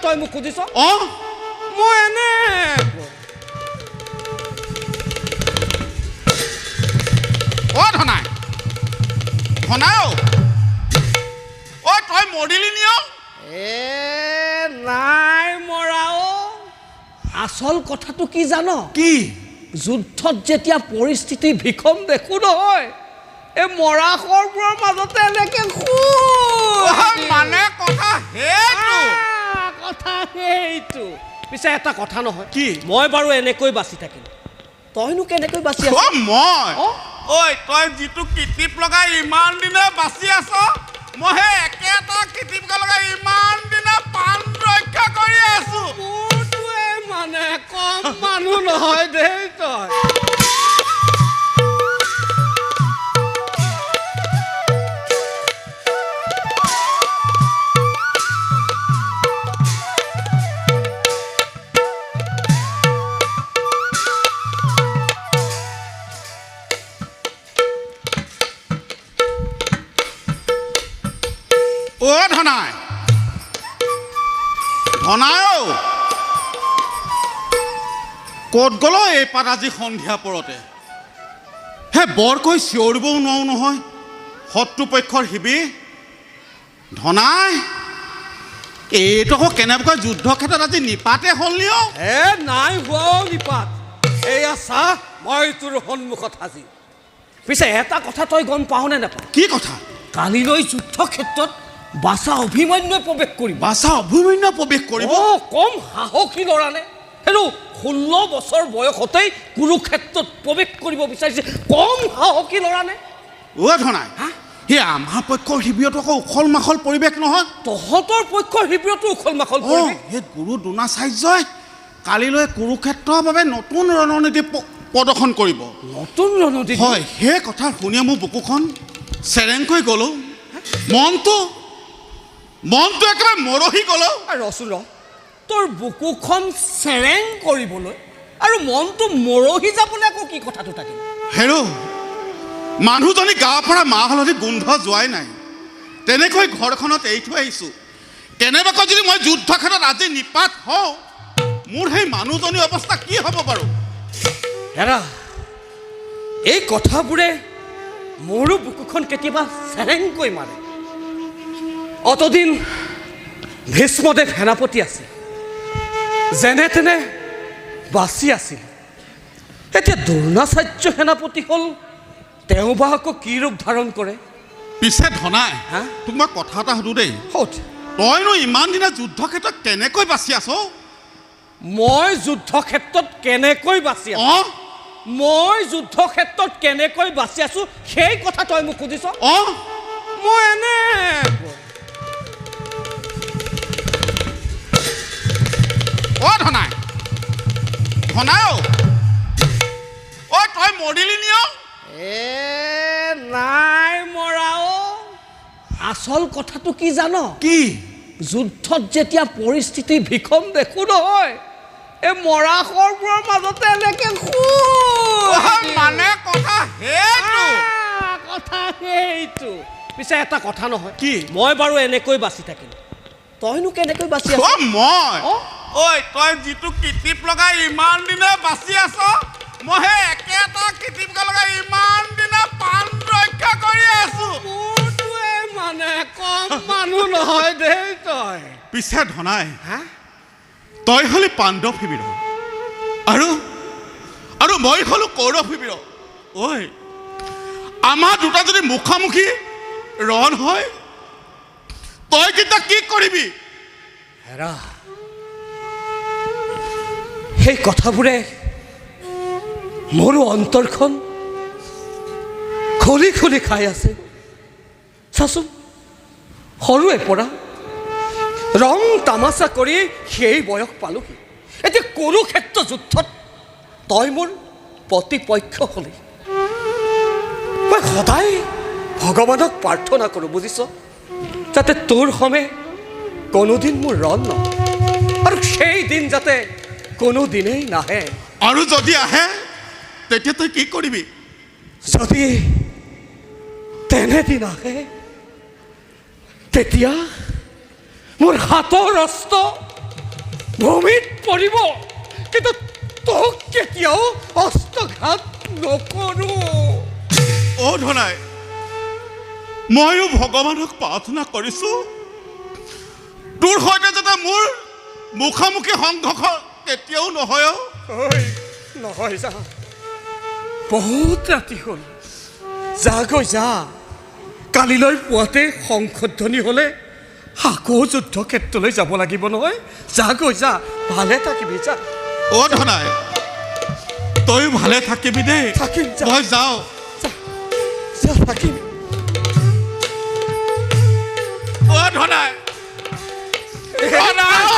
তই মোক খুজিছ অঁ মই এনে অ' ধনাই ধনাই অ' তই মৰিলি নিয় নাই মৰাও আচল কথাটো কি জান কি যুদ্ধত যেতিয়া পৰিস্থিতি ভীষণ দেখো নহয় এই মৰাশৰবোৰৰ মাজতে এনেকে মানে কথা সেইটো পিছে এটা কথা নহয় কি মই বাৰু এনেকৈ বাচি থাকিম তইনো কেনেকৈ বাচি আছ মই ঐ তই যিটো কিটিপ লগাই ইমান দিনে বাচি আছ মই সেই একেটা কিটিপ লগাই ইমান দিনে প্ৰাণ ৰক্ষা কৰি আছো মোৰটোৱে মানে কম মানুহ নহয় দেই তই অ' ধনাই ক'ত গ'ল এই পাত আজি সন্ধিয়া পৰতে হে বৰকৈ চিঞৰিবও নোৱাৰো নহয় শত্ৰুপক্ষৰ শিবিৰ ধনাই এইটো আকৌ কেনেবাকৈ যুদ্ধক্ষেত্ৰত আজি নিপাতে হ'ল নিও নাই হোৱাও নিপাত এয়া চাহ মই তোৰ সন্মুখত হাজিৰ পিছে এটা কথা তই গম পাৱনে নাপাৱ কি কথা কালিলৈ যুদ্ধক্ষেত্ৰত বাছা অভিমন্যুৱে প্ৰৱেশ কৰিব বাছা অভিমন্যুৱে প্ৰৱেশ কৰিব কম সাহসী ল'ৰা নে হেনো 16 বছৰ বয়সতেই কুৰুক্ষেত্ৰত প্ৰৱেশ কৰিব বিচাৰিছে কম সাহসী ল'ৰা নে অ' ধনাই সেই আমাৰ পক্ষৰ শিবিৰতো আকৌ উখল মাখল পৰিৱেশ নহয় তহঁতৰ পক্ষৰ শিবিৰতো উখল মাখল পৰিৱেশ সেই গুৰু দ্ৰোণাচাৰ্যই কালিলৈ কুৰুক্ষেত্ৰৰ বাবে নতুন ৰণনীতি প্ৰদৰ্শন কৰিব নতুন ৰণনীতি হয় সেই কথা শুনিয়ে মোৰ বুকুখন চেৰেংকৈ গ'লো মনটো একেবাৰে মৰহি গ'লো ৰচোন তোৰ বুকুখন চেৰেং কৰিবলৈ আৰু মনটো মৰহি যাবলৈ আকৌ কি কথাটো থাকিল হেৰ' মানুহজনী গাঁৱৰ পৰা মাহ হালধি গোন্ধ যোৱাই নাই তেনেকৈ ঘৰখনত এৰি থৈ আহিছোঁ কেনেবাকৈ যদি মই যুদ্ধক্ষেত্ৰত আজি নিপাত হওঁ মোৰ সেই মানুহজনীৰ অৱস্থা কি হ'ব বাৰু হেৰা এই কথাবোৰে মোৰো বুকুখন কেতিয়াবা চেৰেংকৈ মাৰে অতদিন ভীষ্মদেৱ সেনাপতি আছিল যেনে তেনে বাচি আছিল এতিয়া দ্ৰোণাচাৰ্য সেনাপতি হ'ল তেওঁ বা আকৌ কি ৰূপ ধাৰণ কৰে পিছে ধনাই তোক মই কথা এটা সুধো দেই তইনো ইমান দিনা যুদ্ধক্ষেত্ৰত কেনেকৈ বাচি আছ মই যুদ্ধক্ষেত্ৰত কেনেকৈ বাচি আছো মই যুদ্ধক্ষেত্ৰত কেনেকৈ বাচি আছো সেই কথা তই মোক সুধিছ মই এনে ধনাই তই মৰিলি নিয় নাই মৰাও আচল কথাটো কি জান কি যুদ্ধত যেতিয়া পৰিস্থিতি ভীষণ দেখো নহয় এই মৰাশৰবোৰৰ মাজতে এনেকে মানে কথা সেইটো পিছে এটা কথা নহয় কি মই বাৰু এনেকৈ বাচি থাকিম তইনো কেনেকৈ বাচি আছ মই তই যিটো কিটিপ লগাই ইমান দিনে বাচি আছ মই সেই একেটা কিটিপ লগাই ইমান দিনে প্ৰাণ ৰক্ষা কৰি আছো মোৰটোৱে মানে কম মানুহ নহয় দেই তই পিছে ধনাই তই হলি পাণ্ডৱ শিবিৰ আৰু মই হলো কৌৰৱ শিবিৰ আমাৰ দুটা যদি মুখামুখি ৰণ হয় তই কিন্তু কি কৰিবি হেৰা সেই কথাবোৰে মোৰো অন্তৰখন খুলি খুলি খাই আছে চাচোন সৰুৰে পৰা ৰং তামাচা কৰি সেই বয়স পালোহি এতিয়া কুৰুক্ষেত্ৰ যুদ্ধত তই মোৰ প্ৰতিপক্ষ হলি মই সদায় ভগৱানক প্ৰাৰ্থনা কৰোঁ বুজিছ যাতে তোৰ সমে কোনোদিন মোৰ ৰণ নহয় আৰু সেই দিন যাতে কোনোদিনেই নাহে আৰু যদি আহে তেতিয়া তই কি কৰিবি যদি তেনেদিন আহে তেতিয়া মোৰ হাতৰ অস্ত্ৰ ভূমিত পৰিব, কিন্তু তোক কেতিয়াও হস্তঘাত নকৰোঁ। অ' ধনাই, ময়ো ভগৱানক প্ৰাৰ্থনা কৰিছোঁ তোৰ সৈতে যাতে মোৰ মুখামুখি সংঘৰ্ষ কেতিয়াও নহয়। ঐ নহয়, যা, বহুত ৰাতি হ'ল, যা গৈ যা। কালিলৈ পুৱাতে শংখধ্বনি হ'লে আকৌ যুদ্ধক্ষেত্ৰলৈ যাব লাগিব নহয়। যা গৈ যা, ভালে থাকিবি, যা। অ' ধনাই, তই ভালে থাকিবি দেই। থাকিম, যা। মই যাওঁ। যা, যা, থাকিম। অ' ধনাই, ধনাই।